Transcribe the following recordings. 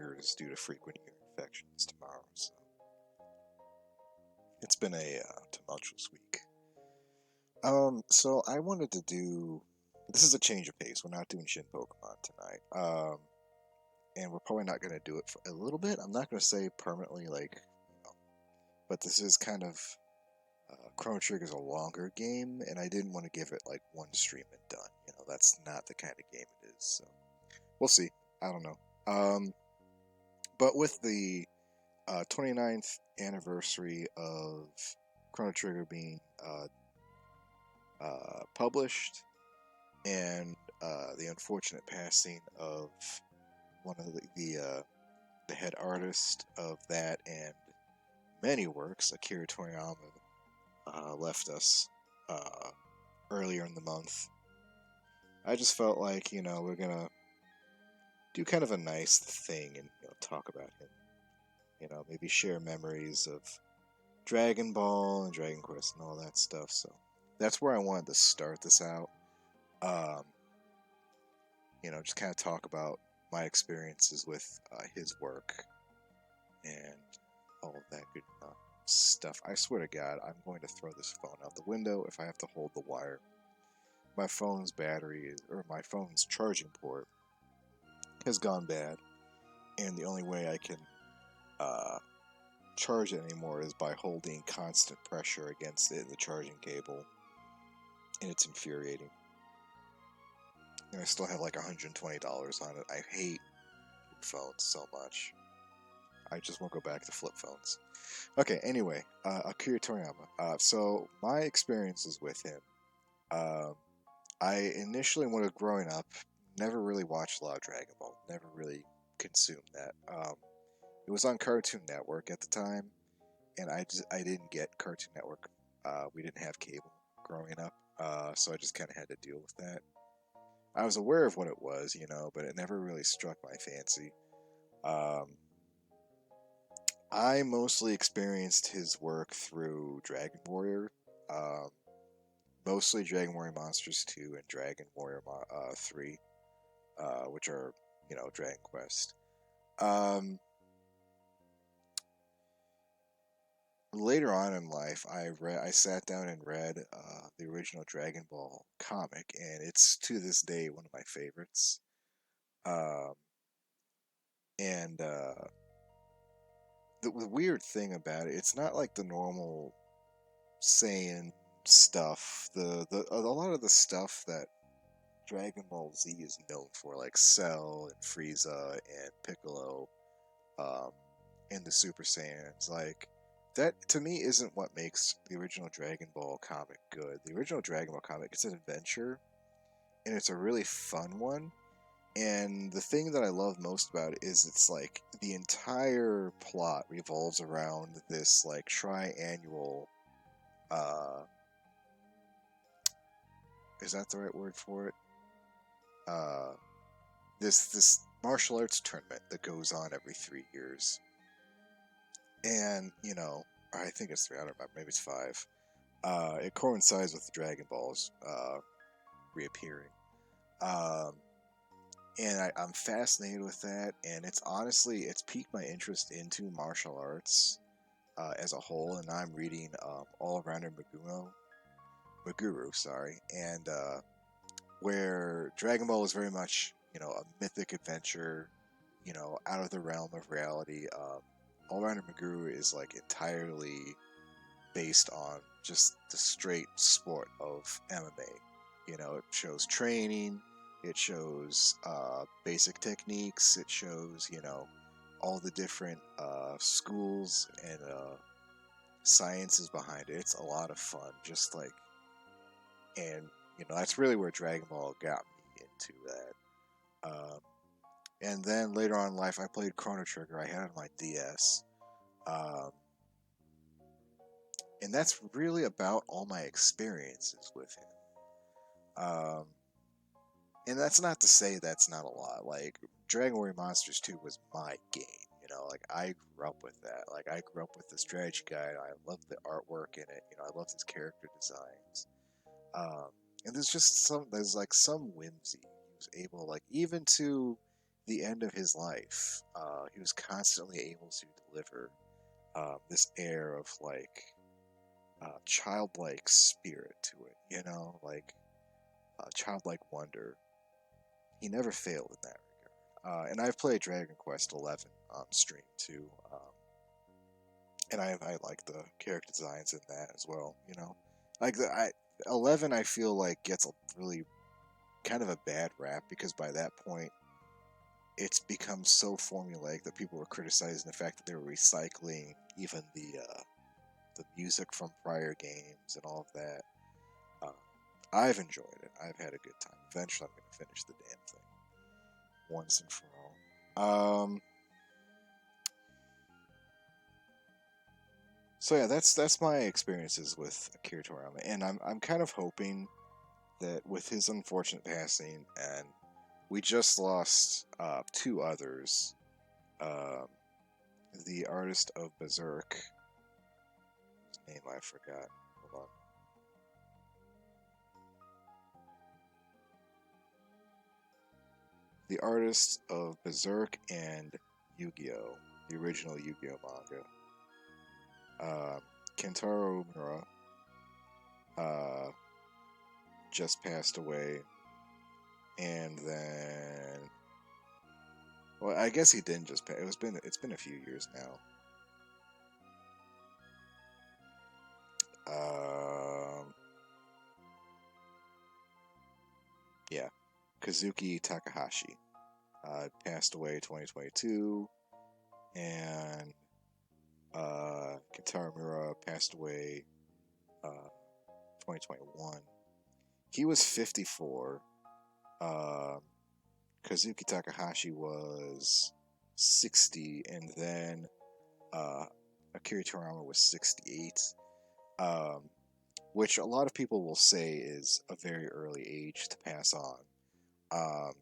ears due to frequent ear infections tomorrow. So it's been a tumultuous week. So I wanted to do. This is a change of pace. We're not doing Shin Pokemon tonight. And we're probably not going to do it for a little bit. I'm not going to say permanently, but this is kind of Chrono Trigger's a longer game, and I didn't want to give it like one stream and done. That's not the kind of game it is. So we'll see. I don't know. But with the 29th anniversary of Chrono Trigger being published, and the unfortunate passing of one of the head artist of that and many works, Akira Toriyama, left us earlier in the month. I just felt like we're gonna do kind of a nice thing and talk about him. Maybe share memories of Dragon Ball and Dragon Quest and all that stuff. So that's where I wanted to start this out. Just kind of talk about my experiences with his work and all of that good stuff. I swear to God, I'm going to throw this phone out the window if I have to hold the wire. My phone's my phone's charging port has gone bad, and the only way I can charge it anymore is by holding constant pressure against it in the charging cable, and it's infuriating. And I still have like $120 on it. I hate phones so much. I just won't go back to flip phones. Okay, anyway, Akira Toriyama. So my experiences with him, I initially, when I was growing up, never really watched a lot of Dragon Ball. Never really consumed that. It was on Cartoon Network at the time, and I didn't get Cartoon Network. We didn't have cable growing up, so I just kind of had to deal with that. I was aware of what it was, but it never really struck my fancy. I mostly experienced his work through Dragon Warrior, mostly Dragon Warrior Monsters 2 and Dragon Warrior 3, which are, Dragon Quest. Later on in life, I sat down and read the original Dragon Ball comic, and it's to this day one of my favorites. And the weird thing about it, it's not like the normal Saiyan stuff. A lot of the stuff that Dragon Ball Z is known for, like Cell and Frieza and Piccolo, and the Super Saiyans, like that to me isn't what makes the original Dragon Ball comic good. The original Dragon Ball comic is an adventure, and it's a really fun one. And the thing that I love most about it is it's like the entire plot revolves around this like triannual. Is that the right word for it? This martial arts tournament that goes on every 3 years, and I think it's 3. I don't remember. Maybe it's 5. It coincides with the Dragon Balls reappearing. And I'm fascinated with that, and it's piqued my interest into martial arts as a whole. And now I'm reading All Rounder Maguru, and where Dragon Ball is very much a mythic adventure, out of the realm of reality. All Rounder Maguru is like entirely based on just the straight sport of MMA. It shows training. It shows basic techniques. It shows, all the different schools and sciences behind it. It's a lot of fun. And that's really where Dragon Ball got me into that. And then later on in life, I played Chrono Trigger. I had it on my DS. And that's really about all my experiences with him. And that's not to say that's not a lot. Like, Dragon Warrior Monsters 2 was my game. Like, I grew up with that. Like, I grew up with the strategy guide. I loved the artwork in it. I loved his character designs. And there's like some whimsy. He was able, like, even to the end of his life, he was constantly able to deliver this air of like childlike spirit to it, you know, like childlike wonder. He never failed in that regard. And I've played Dragon Quest 11 on stream too, and I like the character designs in that as well. You know, like 11, I feel like gets a really kind of a bad rap because by that point it's become so formulaic that people were criticizing the fact that they were recycling even the music from prior games and all of that. Uh, I've enjoyed it. I've had a good time. Eventually, I'm going to finish the damn thing once and for all. So yeah, that's my experiences with Akira Toriyama, and I'm kind of hoping that with his unfortunate passing, and we just lost two others. Um, the artist of Berserk, whose name I forgot. Hold on. The artist of Berserk and Yu-Gi-Oh, the original Yu-Gi-Oh manga. Kentaro Miura uh, just passed away, and then, well, I guess he didn't just pass. It's been a few years now. Um, yeah, Kazuki Takahashi passed away 2022, and Kentaro Miura passed away 2021. He was 54. Um, Kazuki Takahashi was 60, and then uh, Akira Toriyama was 68, um, which a lot of people will say is a very early age to pass on. Um,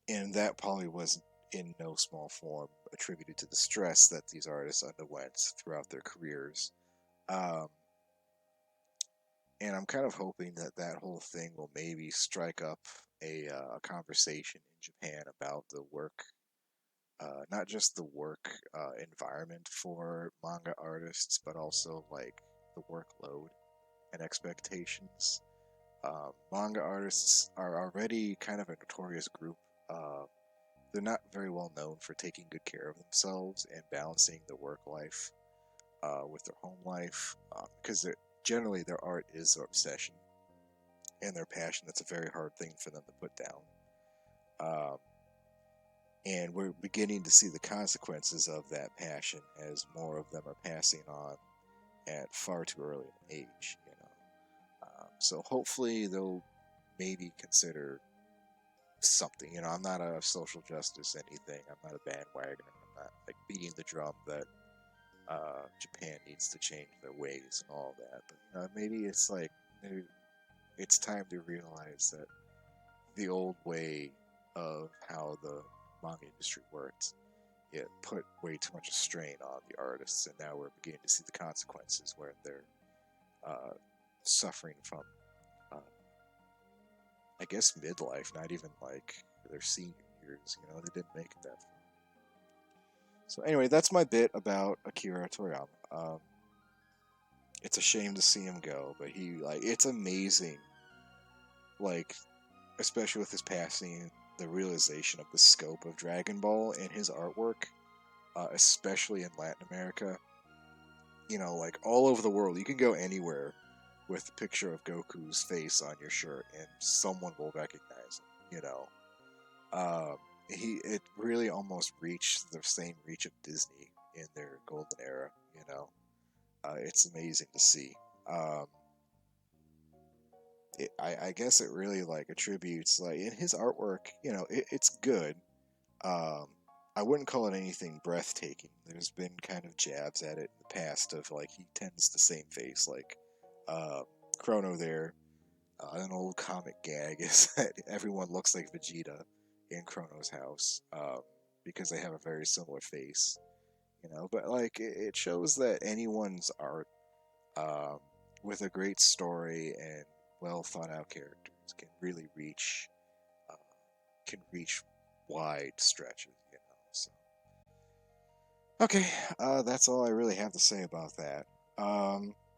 and that probably was in no small form attributed to the stress that these artists underwent throughout their careers. Um, and I'm kind of hoping that that whole thing will maybe strike up a conversation in Japan about the work, not just the work environment for manga artists, but also like the workload and expectations. Manga artists are already kind of a notorious group. Uh, they're not very well known for taking good care of themselves and balancing their work life with their home life because generally their art is their obsession and their passion. That's a very hard thing for them to put down. Um, and we're beginning to see the consequences of that passion as more of them are passing on at far too early an age. You know, so hopefully they'll maybe consider something. You know, I'm not a social justice anything. I'm not a bandwagoner. I'm not like beating the drum that Japan needs to change their ways and all that. But you know, maybe it's like maybe it's time to realize that the old way of how the manga industry worked, it put way too much strain on the artists, and now we're beginning to see the consequences where they're uh, suffering from, uh, I guess, midlife, not even like their senior years. You know, they didn't make it that far. So anyway, that's my bit about Akira Toriyama. It's a shame to see him go, but he like it's amazing, like especially with his passing, the realization of the scope of Dragon Ball and his artwork, especially in Latin America. You know, like all over the world, you can go anywhere with a picture of Goku's face on your shirt, and someone will recognize him. You know, um, it really almost reached the same reach of Disney in their golden era. You know, it's amazing to see. Um, I guess it really like attributes like in his artwork. You know, it's good. Um, I wouldn't call it anything breathtaking. There's been kind of jabs at it in the past of like he tends the same face, like uh, Chrono there. An old comic gag is that everyone looks like Vegeta in Chrono's house because they have a very similar face, you know. But like it shows that anyone's art um, with a great story and well thought out characters can really reach uh, can reach wide stretches, you know. So okay, that's all I really have to say about that. Um,